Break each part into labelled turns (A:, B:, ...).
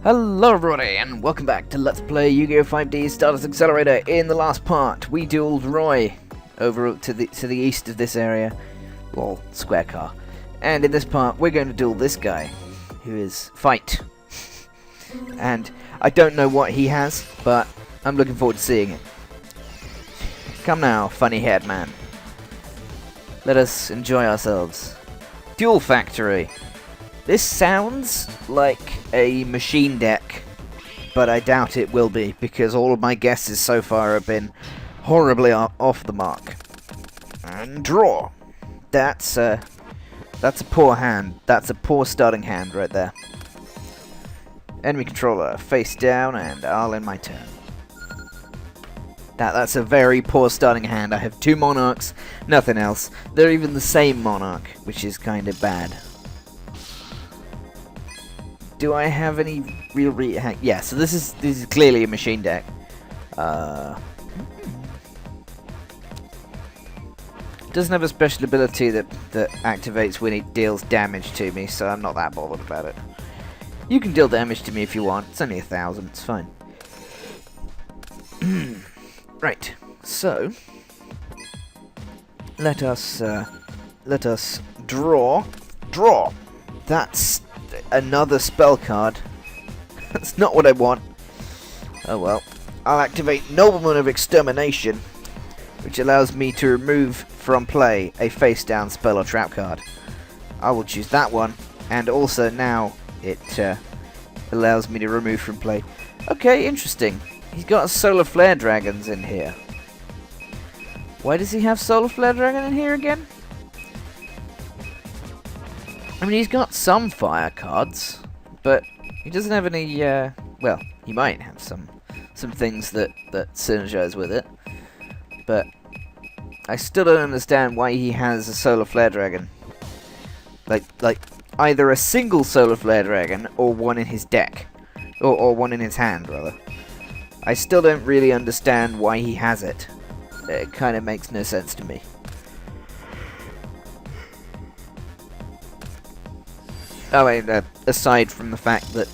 A: Hello everybody, and welcome back to Let's Play Yu-Gi-Oh! 5D Stardust Accelerator. In the last part, we dueled Roy over to the east of this area. Lol, square car. And in this part, we're going to duel this guy, who is Fight. And I don't know what he has, but I'm looking forward to seeing it. Come now, funny-haired man. Let us enjoy ourselves. Duel Factory. This sounds like a machine deck, but I doubt it will be, because all of my guesses so far have been horribly off the mark. And draw. That's a poor hand. That's a poor starting hand right there. Enemy controller, face down, and I'll end my turn. That's a very poor starting hand. I have two monarchs, nothing else. They're even the same monarch, which is kind of bad. Do I have any real yeah, so this is clearly a machine deck. Doesn't have a special ability that activates when it deals damage to me, so I'm not that bothered about it. You can deal damage to me if you want. It's only 1,000. It's fine. Right. So let us draw. That's another spell card. That's not what I want. Oh well. I'll activate Nobleman of Extermination, which allows me to remove from play a face down spell or trap card. I will choose that one, and also now it allows me to remove from play. Okay, interesting. He's got Solar Flare Dragons in here. Why does he have Solar Flare Dragon in here again? I mean, he's got some fire cards, but he doesn't have any, well, he might have some things that synergize with it, but I still don't understand why he has a Solar Flare Dragon. Like either a single Solar Flare Dragon, or one in his deck. Or one in his hand, rather. I still don't really understand why he has it. It kind of makes no sense to me. I mean, aside from the fact that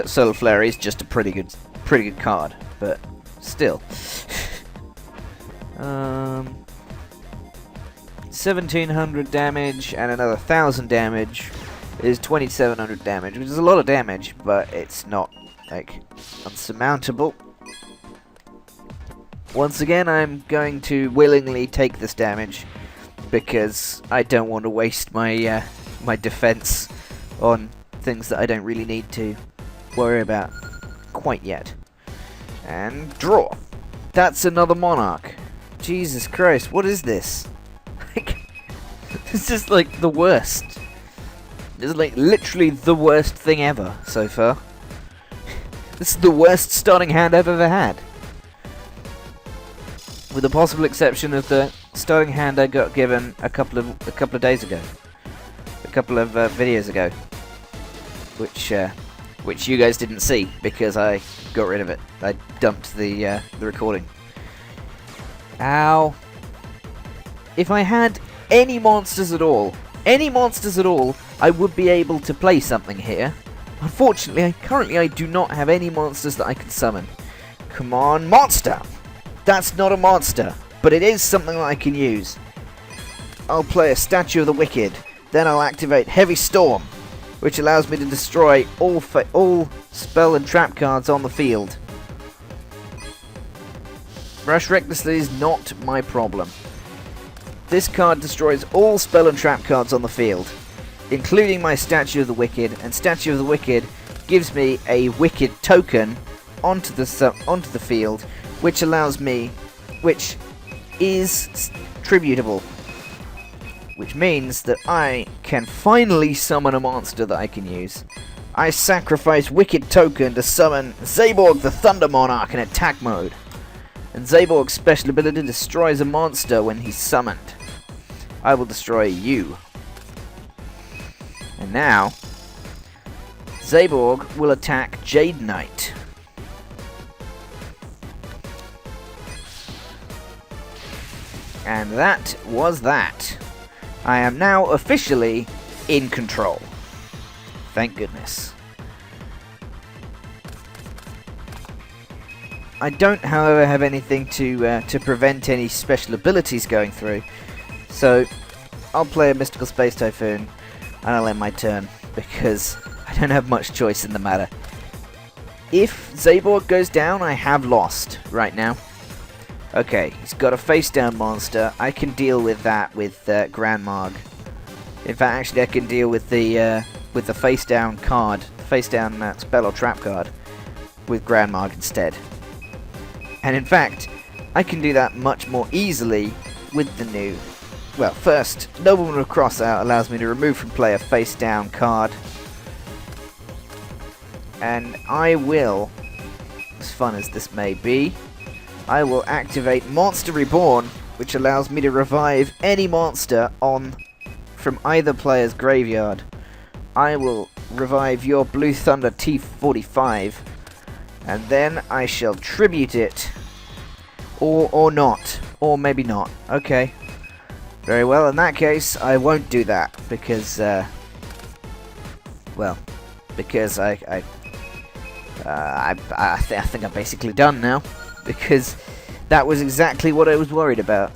A: Solar Flare is just a pretty good card, but still, 1,700 damage and another 1,000 damage is 2,700 damage, which is a lot of damage, but it's not like unsurmountable. Once again, I'm going to willingly take this damage, because I don't want to waste my my defense on things that I don't really need to worry about quite yet. And draw. That's another monarch. Jesus Christ, what is this? This is like the worst. This is like literally the worst thing ever so far. This is the worst starting hand I've ever had. With the possible exception of the starting hand I got given a couple of days ago, a couple of videos ago, which you guys didn't see because I got rid of it. I dumped the recording. Ow! If I had any monsters at all, I would be able to play something here. Unfortunately, currently I do not have any monsters that I can summon. Come on, monster! That's not a monster, but it is something that I can use. I'll play a Statue of the Wicked, then I'll activate Heavy Storm, which allows me to destroy all spell and trap cards on the field. Rush recklessly is not my problem. This card destroys all spell and trap cards on the field, including my Statue of the Wicked, and Statue of the Wicked gives me a Wicked token onto the field, which allows me, which is tributable, which means that I can finally summon a monster that I can use. I sacrifice Wicked token to summon Zaborg the Thunder Monarch in attack mode, and Zaborg's special ability destroys a monster when he's summoned. I will destroy you. And now, Zaborg will attack Jade Knight. And that was that. I am now officially in control. Thank goodness. I don't, however, have anything to prevent any special abilities going through, so I'll play a Mystical Space Typhoon and I'll end my turn, because I don't have much choice in the matter. If Zaborg goes down, I have lost right now. Okay, he's got a face-down monster. I can deal with that with Grand Marg. In fact, actually, I can deal with the face-down card, face-down spell or trap card, with Grand Marg instead. And in fact, I can do that much more easily with the new... Well, first, Nobleman of Crossout allows me to remove from play a face-down card. And I will, as fun as this may be, I will activate Monster Reborn, which allows me to revive any monster from either player's graveyard. I will revive your Blue Thunder T45, and then I shall tribute it, or not, or maybe not. Okay, very well. In that case, I won't do that because, well, because I think I'm basically done now, because that was exactly what I was worried about.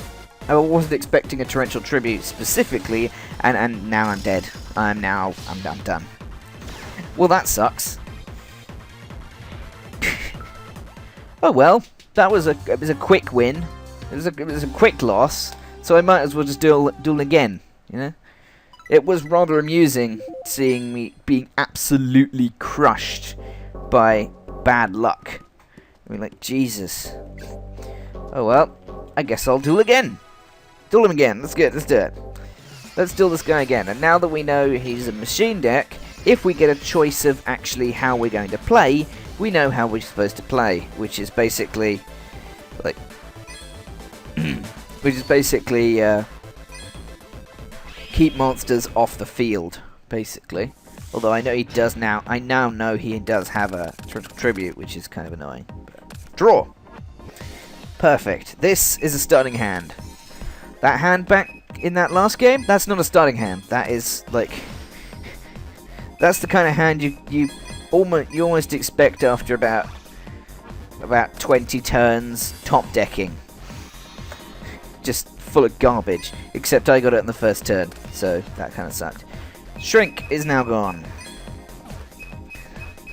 A: I wasn't expecting a torrential tribute specifically, and now I'm dead. I'm done. Well, that sucks. Oh well, it was a quick win. It was a quick loss, so I might as well just duel again. You know, it was rather amusing seeing me being absolutely crushed by bad luck. I mean, like, Jesus. Oh well, I guess I'll duel again. Duel him again. Let's do it. Let's duel this guy again. And now that we know he's a machine deck, if we get a choice of actually how we're going to play, we know how we're supposed to play, which is basically, like, keep monsters off the field, basically. Although I know he does now. I now know he does have a tribute, which is kind of annoying. But draw. Perfect. This is a starting hand. That hand back in that last game, that's not a starting hand. That is like, that's the kind of hand you almost expect after about 20 turns top decking. Just full of garbage. Except I got it in the first turn, so that kind of sucked. Shrink is now gone.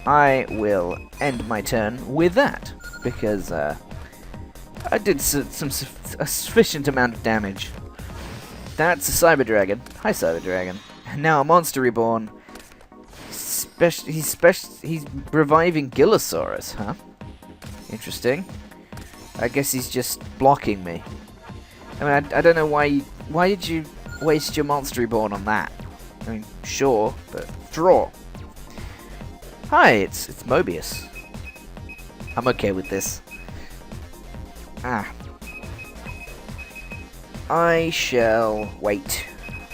A: I will end my turn with that, because I did a sufficient amount of damage. That's a Cyber Dragon. Hi, Cyber Dragon. And now a Monster Reborn. He's reviving Gillosaurus, huh? Interesting. I guess he's just blocking me. I mean, I don't know why did you waste your Monster Reborn on that? I mean, sure, but draw. Hi, it's Mobius. I'm okay with this. I shall wait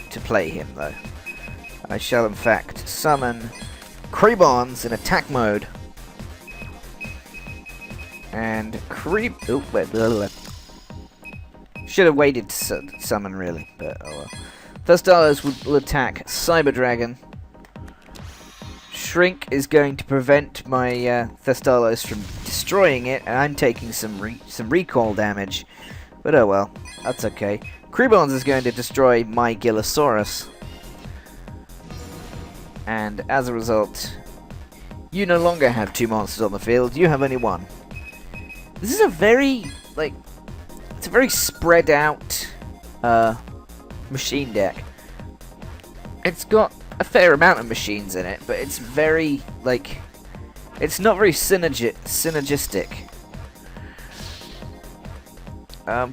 A: to play him, though. I shall, in fact, summon Creebons in attack mode. And should have waited to summon, really, but oh well. Thestalos will attack Cyber Dragon. Shrink is going to prevent my Thestalos from destroying it, and I'm taking some recall damage. But oh well, that's okay. Creebons is going to destroy my Gillosaurus. And as a result, you no longer have two monsters on the field, you have only one. This is a very, it's a very spread out machine deck. It's got a fair amount of machines in it, but it's very, it's not very synergistic.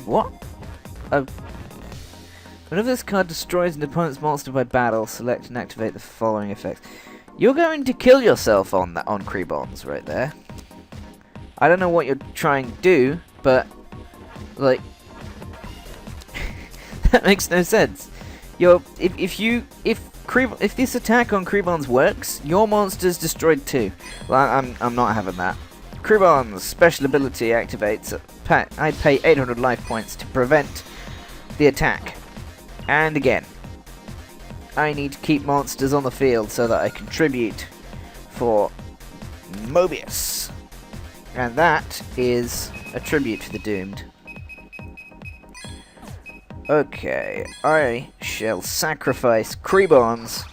A: What? Whenever this card destroys an opponent's monster by battle, select and activate the following effects. You're going to kill yourself on Creebons right there. I don't know what you're trying to do, but that makes no sense. If this attack on Creebons works, your monster's destroyed too. Well, I'm not having that. Creebons special ability activates. I pay 800 life points to prevent the attack. And again, I need to keep monsters on the field so that I can tribute for Mobius. And that is a tribute to the doomed. Okay, I shall sacrifice Krebons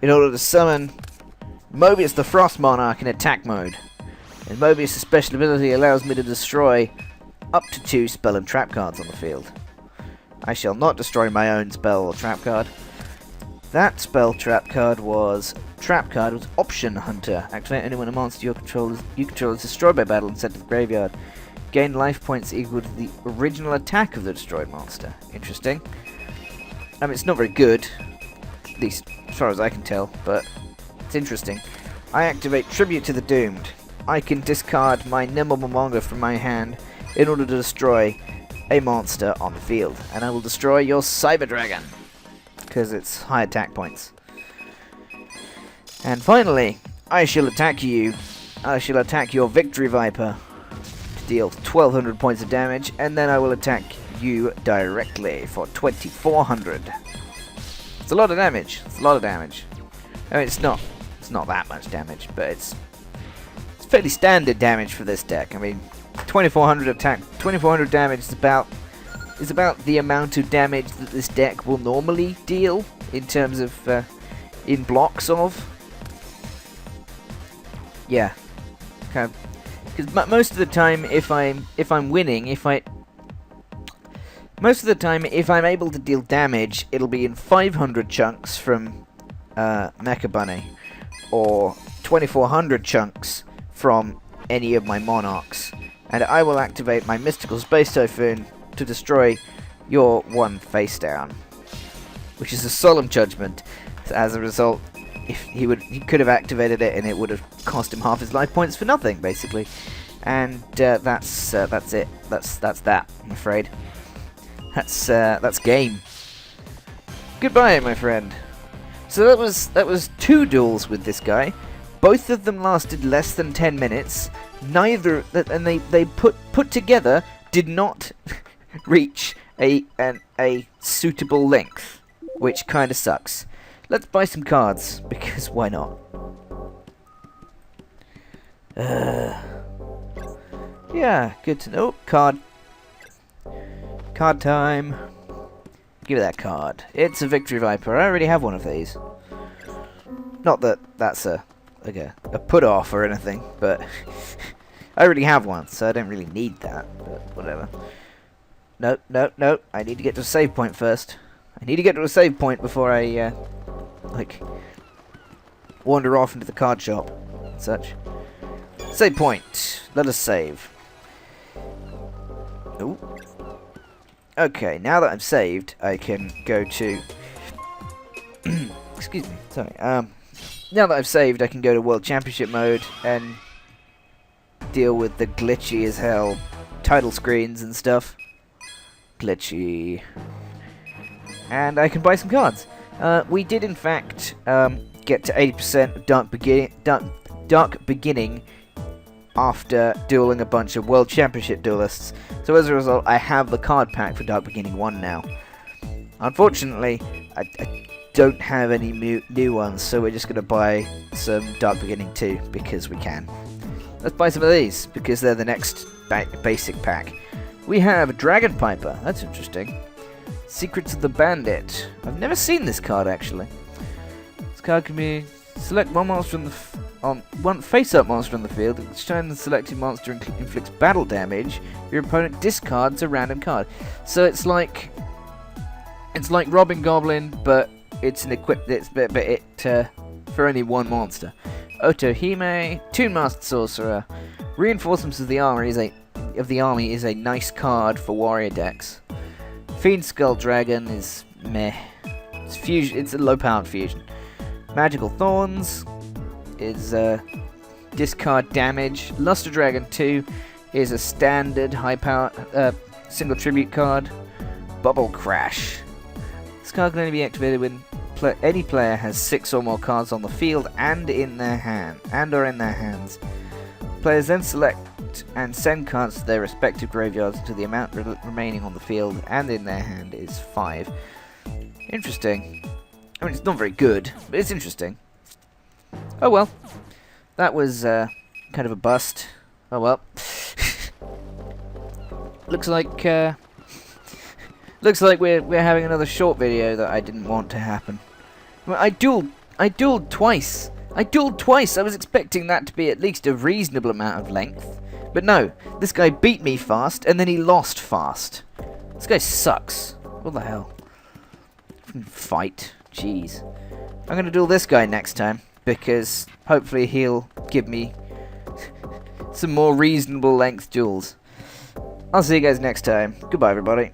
A: in order to summon Mobius the Frost Monarch in attack mode. And Mobius' special ability allows me to destroy up to 2 spell and trap cards on the field. I shall not destroy my own spell or trap card. That spell trap card was Option Hunter. Activate only when a monster you control is destroyed by battle and sent to the graveyard. Gain life points equal to the original attack of the destroyed monster. Interesting. I mean, it's not very good, at least as far as I can tell, but it's interesting. I activate Tribute to the Doomed. I can discard my Nimble Momonga from my hand in order to destroy a monster on the field. And I will destroy your Cyber Dragon, because it's high attack points. And finally, I shall attack you. I shall attack your Victory Viper to deal 1200 points of damage, and then I will attack you directly for 2400. It's a lot of damage. It's a lot of damage. I mean, it's not that much damage, but it's fairly standard damage for this deck. I mean, 2400 damage is about the amount of damage that this deck will normally deal in terms of in blocks of. Yeah, kind of, because most of the time, if I'm winning, most of the time, if I'm able to deal damage, it'll be in 500 chunks from Mecha Bunny, or 2400 chunks from any of my monarchs, and I will activate my Mystical Space Typhoon to destroy your one face down, which is a solemn judgment. As a result, if he could have activated it, and it would have cost him half his life points for nothing, basically. And that's it. That's that. I'm afraid. That's game. Goodbye, my friend. So that was 2 duels with this guy. Both of them lasted less than 10 minutes. Neither, and they put together did not reach a suitable length, which kind of sucks. Let's buy some cards, because why not? Yeah, good to know. Card time. Give me that card. It's a Victory Viper. I already have one of these. Not that that's a put off or anything, but I already have one, so I don't really need that. But whatever. No. I need to get to a save point first. I need to get to a save point before I wander off into the card shop and such. Save point. Let us save. Ooh. Okay, now that I'm saved, I can go to excuse me, sorry. Now that I've saved, I can go to World Championship mode and deal with the glitchy as hell title screens and stuff. Glitchy. And I can buy some cards. We did, in fact, get to 80% of Dark Beginning after dueling a bunch of World Championship duelists. So as a result, I have the card pack for Dark Beginning 1 now. Unfortunately, I don't have any new ones, so we're just going to buy some Dark Beginning 2 because we can. Let's buy some of these because they're the next basic pack. We have Dragon Piper. That's interesting. Secrets of the Bandit. I've never seen this card, actually. This card can be... Select one monster one face-up monster on the field. Each time the selected monster inflicts battle damage, your opponent discards a random card. So it's like Robin Goblin, but it's an for only one monster. Otohime, Toon Master Sorcerer. Reinforcements of the army is a nice card for warrior decks. Fiend Skull Dragon is meh. It's a low-powered fusion. Magical Thorns is discard damage. Luster Dragon 2 is a standard high-power single tribute card. Bubble Crash. This card can only be activated when any player has 6 or more cards on the field and in their hands. Players then select and send cards to their respective graveyards until the amount remaining on the field and in their hand is 5. Interesting. I mean, it's not very good, but it's interesting. Oh well. That was kind of a bust. Oh well. Looks like we're having another short video that I didn't want to happen. Well, I dueled twice. I was expecting that to be at least a reasonable amount of length. But no, this guy beat me fast, and then he lost fast. This guy sucks. What the hell? Fight. Jeez. I'm going to duel this guy next time, because hopefully he'll give me some more reasonable length duels. I'll see you guys next time. Goodbye, everybody.